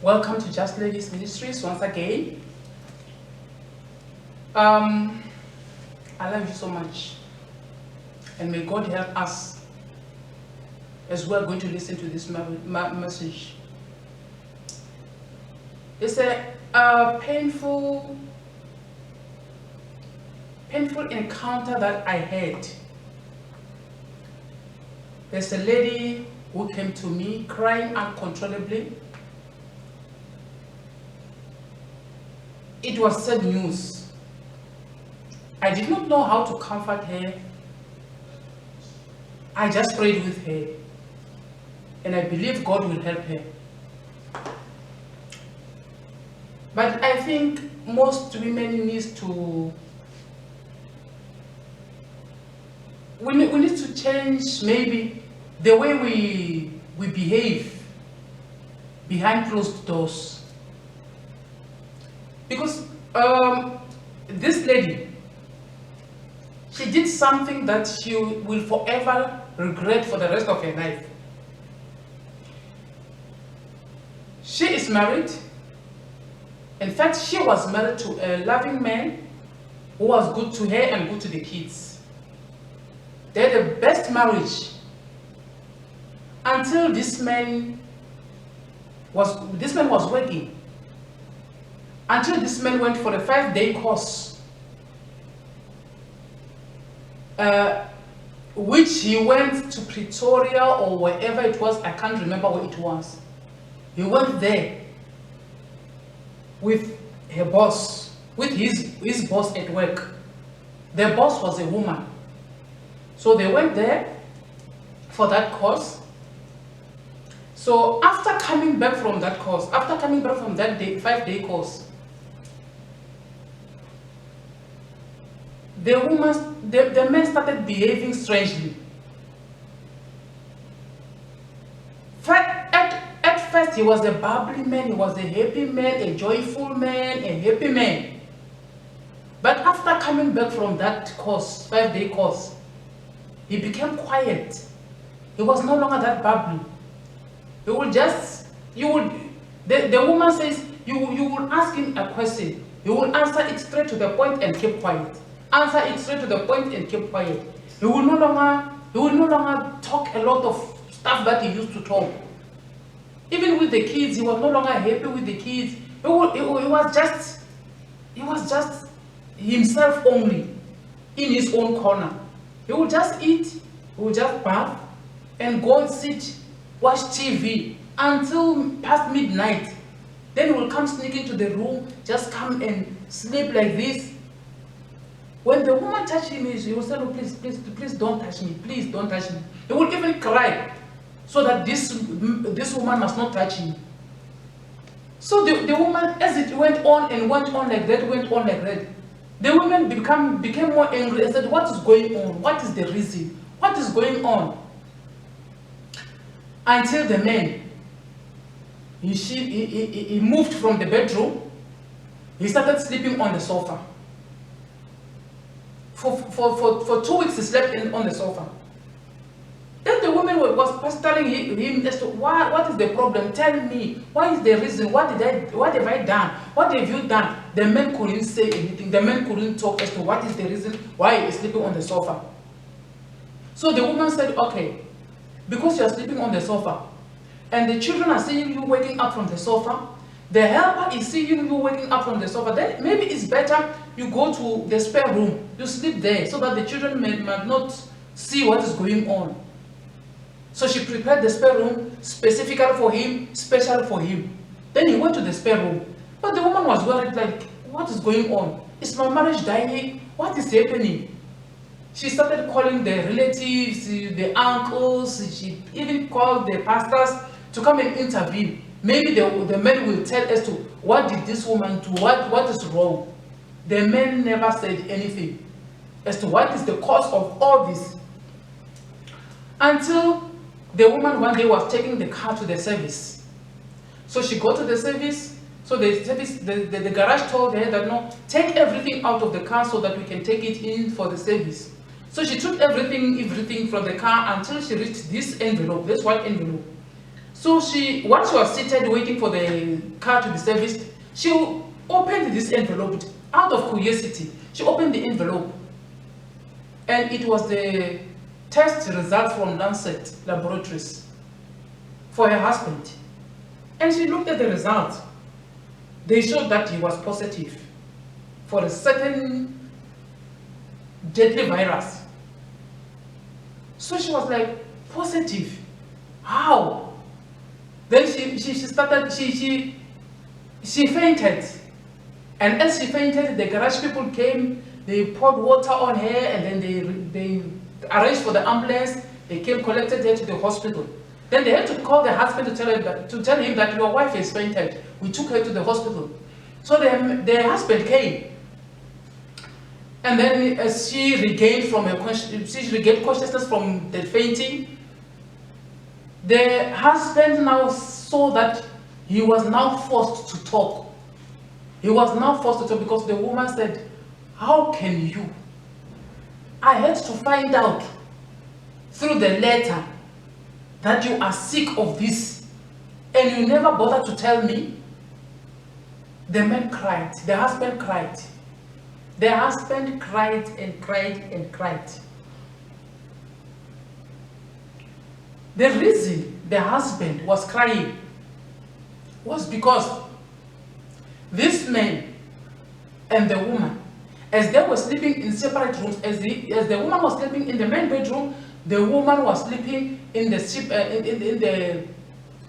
Welcome to Just Ladies Ministries once again. I love you so much, and may God help us as we're going to listen to this message. It's a painful encounter that I had. There's a lady who came to me crying uncontrollably. It was sad news. I did not know how to comfort her. I just prayed with her, and I believe God will help her. But I think most women need to we need to change maybe the way we behave behind closed doors. Because this lady, she did something that she will forever regret for the rest of her life. She is married. In fact, she was married to a loving man who was good to her and good to the kids. They had the best marriage until this man was working. Until this man went for a 5-day course, which he went to Pretoria or wherever it was. I can't remember where it was. He went there with her boss, with his boss at work. Their boss was a woman. So they went there for that course. So after coming back from that course, after coming back from that 5-day course, the man started behaving strangely. At first, he was a bubbly man, he was a happy man, a joyful man, a happy man. But after coming back from that course, 5-day course, he became quiet. He was no longer that bubbly. The woman says, you will ask him a question, he will answer it straight to the point and keep quiet. Answer it straight to the point and keep quiet. He will no longer talk a lot of stuff that he used to talk. Even with the kids, he was no longer happy with the kids. He was just himself only, in his own corner. He would just eat, he would just bath, and go and sit, watch TV until past midnight. Then he will come sneak into the room, just come and sleep like this. When the woman touched him, he will say, "No, please don't touch me. Please don't touch me." He would even cry so that this woman must not touch him. So the woman, as it went on like that, the woman became more angry and said, "What is going on? What is the reason? What is going on?" Until the man, he moved from the bedroom. He started sleeping on the sofa. For 2 weeks he slept on the sofa. Then the woman was pestering him as to what is the problem? Tell me, what is the reason? What have I done? What have you done? The man couldn't say anything. The man couldn't talk as to what is the reason why he is sleeping on the sofa. So the woman said, "Okay, because you are sleeping on the sofa, and the children are seeing you waking up from the sofa, the helper is seeing you waking up from the sofa, then maybe it's better you go to the spare room, you sleep there, so that the children might not see what is going on." So she prepared the spare room specifically for him, special for him. Then he went to the spare room. But the woman was worried, like, what is going on? Is my marriage dying? What is happening? She started calling the relatives, the uncles, she even called the pastors to come and intervene. Maybe the men will tell us to what did this woman do, what is wrong. The men never said anything as to what is the cause of all this. Until the woman one day was taking the car to the service. So she got to the service. So the garage told her that, "No, take everything out of the car so that we can take it in for the service." So she took everything from the car until she reached this envelope, this white envelope. So while she was seated waiting for the car to be serviced, she opened this envelope out of curiosity. She opened the envelope, and it was the test results from Lancet Laboratories for her husband. And she looked at the results. They showed that he was positive for a certain deadly virus. So she was like, positive? How? Then she fainted. And as she fainted, the garage people came, they poured water on her, and then they arranged for the ambulance. They came, collected her to the hospital. Then they had to call the husband to tell him that your wife is fainted. We took her to the hospital. So the husband came. And then as she regained consciousness from the fainting, the husband now saw that he was now forced to talk. He was now forced to talk because the woman said, how can you? I had to find out through the letter that you are sick of this, and you never bothered to tell me. The man cried, the husband cried. The husband cried and cried and cried. The reason the husband was crying was because this man and the woman, as they were sleeping in separate rooms, as the woman was sleeping in the main bedroom, the woman was sleeping in the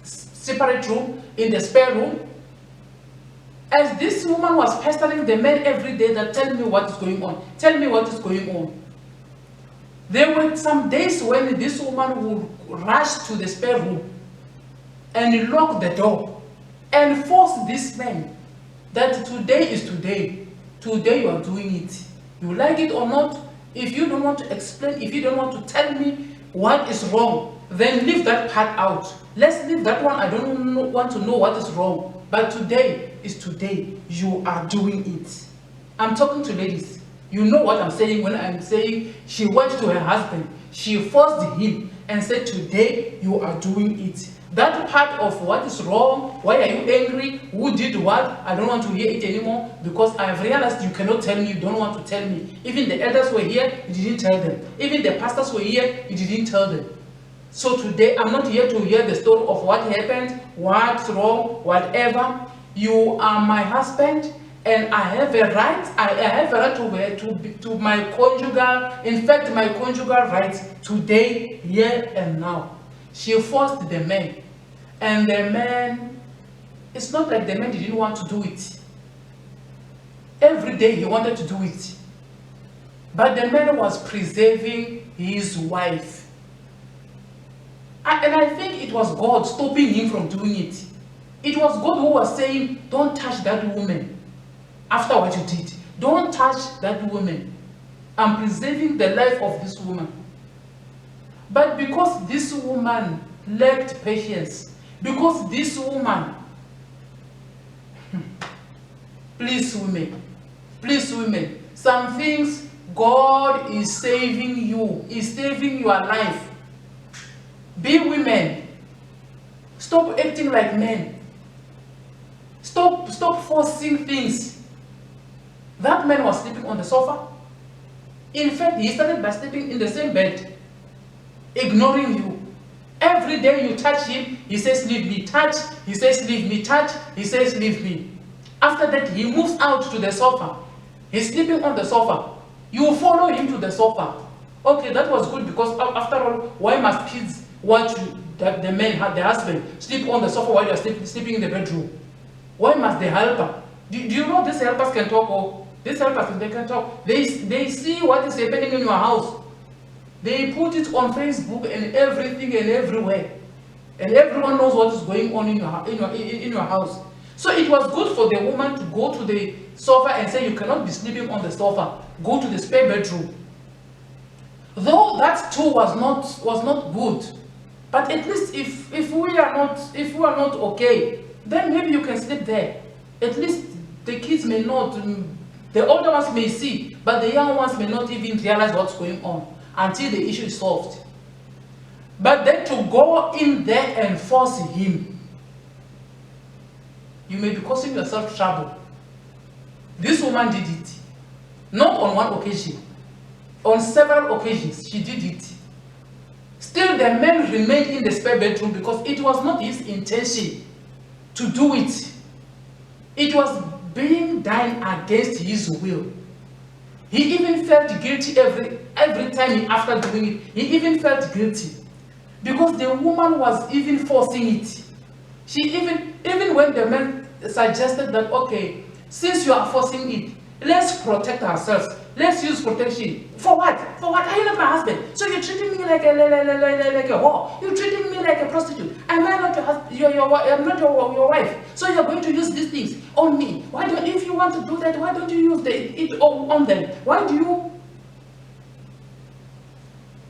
separate room, in the spare room. As this woman was pestering the man every day that tell me what is going on, tell me what is going on. There were some days when this woman would rush to the spare room and lock the door and force this man that today is today. Today you are doing it. You like it or not, if you don't want to explain, if you don't want to tell me what is wrong, then leave that part out. Let's leave that one. I don't want to know what is wrong. But today is today. You are doing it. I'm talking to ladies. You know what I'm saying when I'm saying she went to her husband. She forced him and said, today you are doing it. That part of what is wrong, why are you angry, who did what, I don't want to hear it anymore, because I've realized you cannot tell me, you don't want to tell me. Even the elders were here, you didn't tell them. Even the pastors were here, you didn't tell them. So today, I'm not here to hear the story of what happened, what's wrong, whatever. You are my husband, and I have a right, I have a right to my conjugal, in fact, my conjugal rights today, here and now. She forced the man, and the man, it's not like the man didn't want to do it. Every day he wanted to do it. But the man was preserving his wife. And I think it was God stopping him from doing it. It was God who was saying, don't touch that woman after what you did. Don't touch that woman. I'm preserving the life of this woman. But because this woman lacked patience, because this woman, please women, some things God is saving you, is saving your life. Be women. Stop acting like men. Stop forcing things. That man was sleeping on the sofa. In fact, he started by sleeping in the same bed, ignoring you. Every day you touch him, he says, leave me. Touch, he says, leave me. Touch, he says, leave me. After that, he moves out to the sofa. He's sleeping on the sofa. You follow him to the sofa. Okay, that was good, because after all, why must kids watch that the man, the husband, sleep on the sofa while you're sleeping in the bedroom? Why must the helper? Do you know these helpers can talk? Or these helpers, they can talk. They see what is happening in your house. They put it on Facebook and everything and everywhere. And everyone knows what is going on in your house. So it was good for the woman to go to the sofa and say, you cannot be sleeping on the sofa. Go to the spare bedroom. Though that too was not good. But at least if we are not okay, then maybe you can sleep there. At least the kids may not, the older ones may see, but the young ones may not even realize what's going on until the issue is solved. But then to go in there and force him, you may be causing yourself trouble. This woman did it. Not on one occasion. On several occasions, she did it. Still, the man remained in the spare bedroom because it was not his intention to do it. It was being done against his will. He even felt guilty every time after doing it. He even felt guilty because the woman was even forcing it. She even when the man suggested that, okay, since you are forcing it, let's protect ourselves. Let's use protection. For what? For what? Are you not my husband? So you're treating me like a whore. You're treating me like a prostitute. Am I not your husband? I'm not your wife. So you're going to use these things on me. Why don't, if you want to do that, why don't you use it on them? Why do you?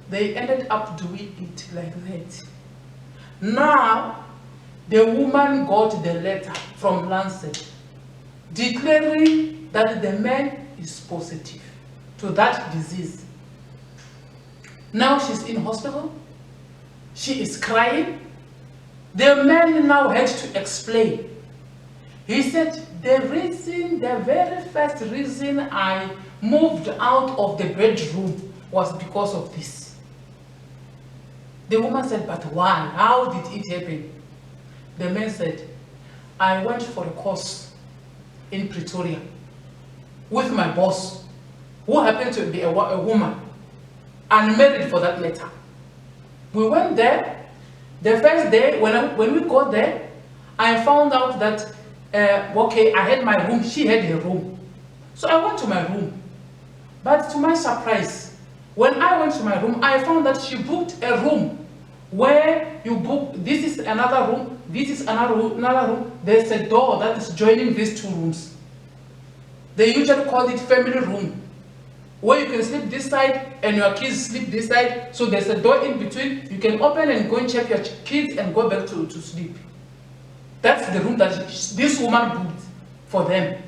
They ended up doing it like that. Now, the woman got the letter from Lancet declaring that the man is positive to that disease. Now she's in hospital. She is crying. The man now had to explain. He said, the very first reason I moved out of the bedroom was because of this. The woman said, but why? How did it happen? The man said, I went for a course in Pretoria with my boss, who happened to be a woman, unmarried for that matter. We went there. The first day, when we got there, I found out that, okay, I had my room, she had her room. So I went to my room. But to my surprise, when I went to my room, I found that she booked a room where you book, this is another room, this is another room. There's a door that is joining these two rooms. They usually call it family room, where you can sleep this side and your kids sleep this side. So there's a door in between. You can open and go and check your kids and go back to sleep. That's the room that this woman booked for them.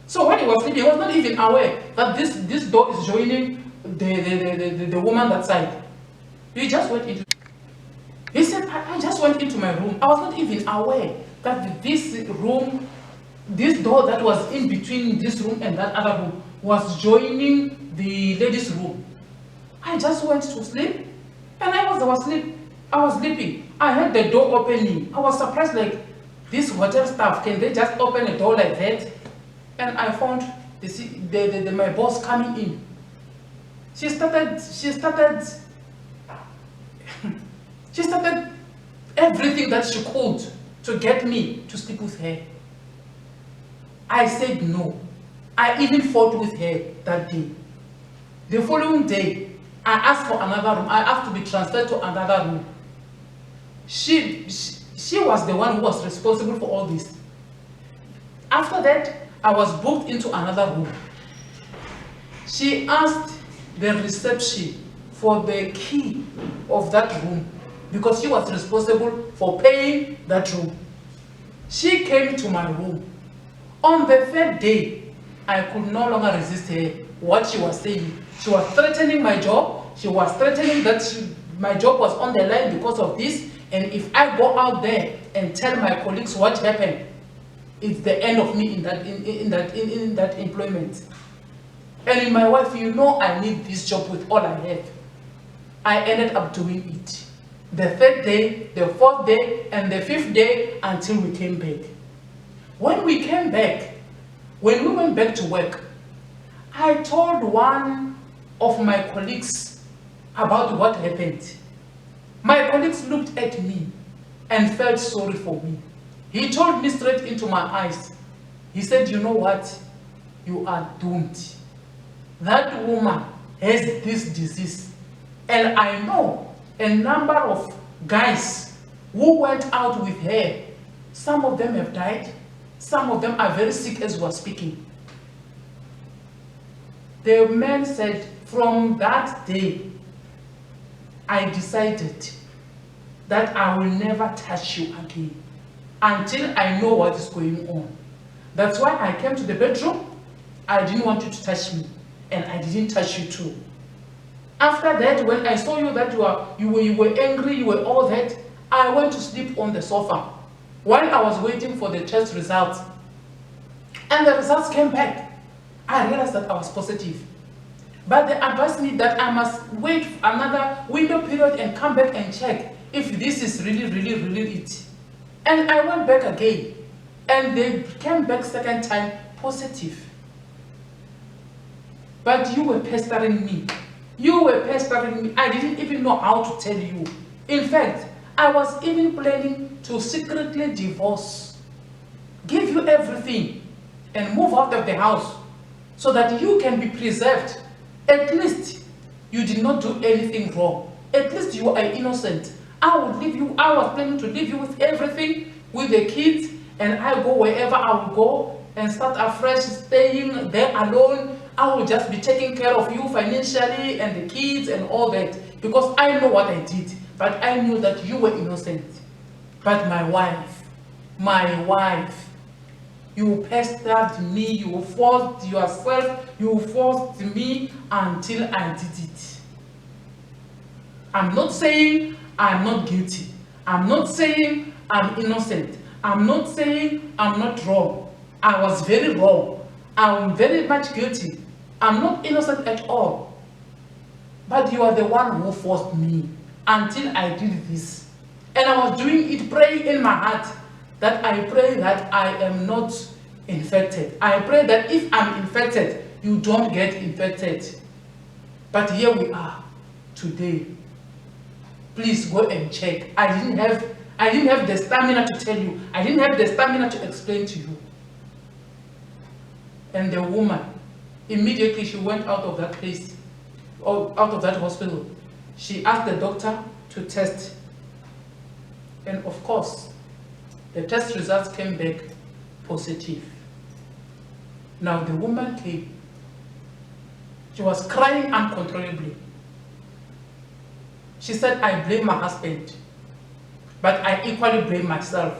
So when he was sleeping, he was not even aware that this door is joining the woman that side. He just went into. He said, I just went into my room. I was not even aware that this room, this door that was in between this room and that other room was joining the ladies' room. I just went to sleep, and I was sleeping. I heard the door opening. I was surprised, like, this hotel staff, can they just open a door like that? And I found my boss coming in. She started everything that she could to get me to sleep with her. I said no. I even fought with her that day. The following day, I asked for another room. I asked to be transferred to another room. She was the one who was responsible for all this. After that, I was booked into another room. She asked the reception for the key of that room because she was responsible for paying that room. She came to my room. On the third day, I could no longer resist her, what she was saying. She was threatening my job. She was threatening that my job was on the line because of this. And if I go out there and tell my colleagues what happened, it's the end of me in that employment. And my wife, you know I need this job with all I have. I ended up doing it. The third day, the fourth day, and the fifth day until we came back. When we came back, when we went back to work, I told one of my colleagues about what happened. My colleagues looked at me and felt sorry for me. He told me straight into my eyes. He said, you know what? You are doomed. That woman has this disease. And I know a number of guys who went out with her. Some of them have died. Some of them are very sick as we are speaking. The man said, from that day, I decided that I will never touch you again until I know what is going on. That's why I came to the bedroom. I didn't want you to touch me, and I didn't touch you too. After that, when I saw you that you were angry, you were all that, I went to sleep on the sofa while I was waiting for the test results. And the results came back. I realized that I was positive. But they advised me that I must wait another window period and come back and check if this is really it. And I went back again. And they came back second time positive. But you were pestering me. You were pestering me. I didn't even know how to tell you. In fact, I was even planning to secretly divorce, give you everything, and move out of the house so that you can be preserved. At least you did not do anything wrong. At least you are innocent. I would leave you. I was planning to leave you with everything, with the kids, and I go wherever I will go and start afresh, staying there alone. I will just be taking care of you financially and the kids and all that, because I know what I did, but I knew that you were innocent. But my wife, you pestered me, you forced yourself, you forced me until I did it. I'm not saying I'm not guilty. I'm not saying I'm innocent. I'm not saying I'm not wrong. I was very wrong. I'm very much guilty. I'm not innocent at all. But you are the one who forced me until I did this. And I was doing it, praying in my heart that I pray that I am not infected. I pray that if I'm infected, you don't get infected. But here we are today. Please go and check. I didn't have the stamina to tell you. I didn't have the stamina to explain to you. And the woman, immediately she went out of that place, or out of that hospital. She asked the doctor to test. And of course, the test results came back positive. Now the woman came. She was crying uncontrollably. She said, I blame my husband, but I equally blame myself.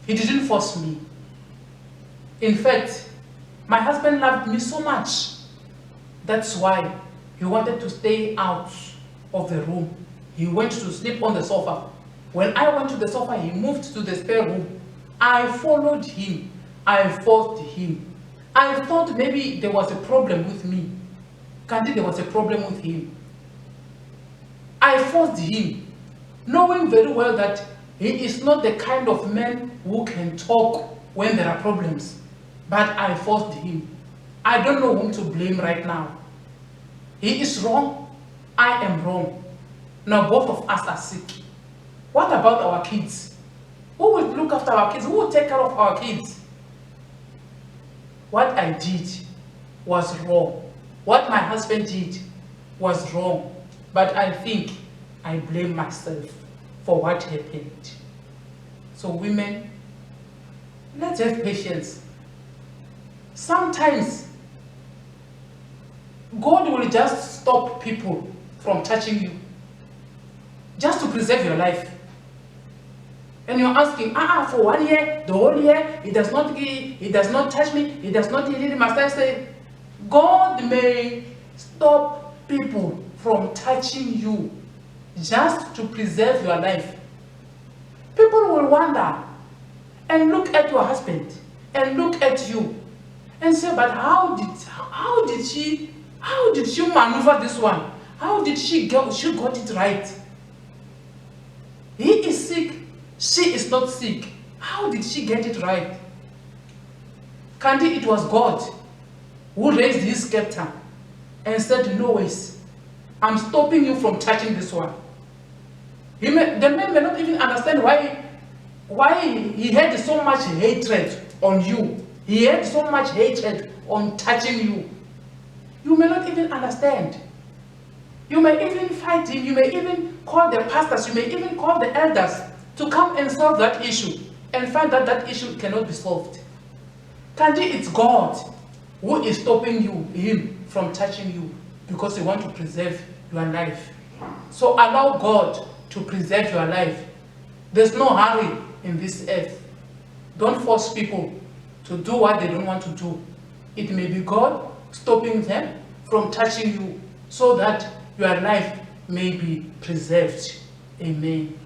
He didn't force me. In fact, my husband loved me so much. That's why he wanted to stay out of the room. He went to sleep on the sofa. When I went to the sofa, he moved to the spare room. I followed him. I forced him. I thought maybe there was a problem with me. Candy, there was a problem with him. I forced him, knowing very well that he is not the kind of man who can talk when there are problems. But I forced him. I don't know whom to blame right now. He is wrong. I am wrong. Now both of us are sick. What about our kids? Who will look after our kids? Who will take care of our kids? What I did was wrong. What my husband did was wrong. But I think I blame myself for what happened. So women, let's have patience. Sometimes God will just stop people from touching you, just to preserve your life. And you're asking, for 1 year, the whole year, he does not touch me, he does not heal my life. Say, God may stop people from touching you just to preserve your life. People will wonder and look at your husband and look at you and say, but how did she maneuver this one? How did she got it right? He is sick, she is not sick. How did she get it right? Candy, it was God who raised his scepter and said, no ways, I'm stopping you from touching this one. The man may not even understand why he had so much hatred on you. He had so much hatred on touching you. You may not even understand. You may even fight him. You may even call the pastors. You may even call the elders to come and solve that issue and find that that issue cannot be solved. Kanji, it's God who is stopping him from touching you because he wants to preserve your life. So allow God to preserve your life. There's no hurry in this earth. Don't force people to do what they don't want to do. It may be God stopping them from touching you so that your life may be preserved. Amen.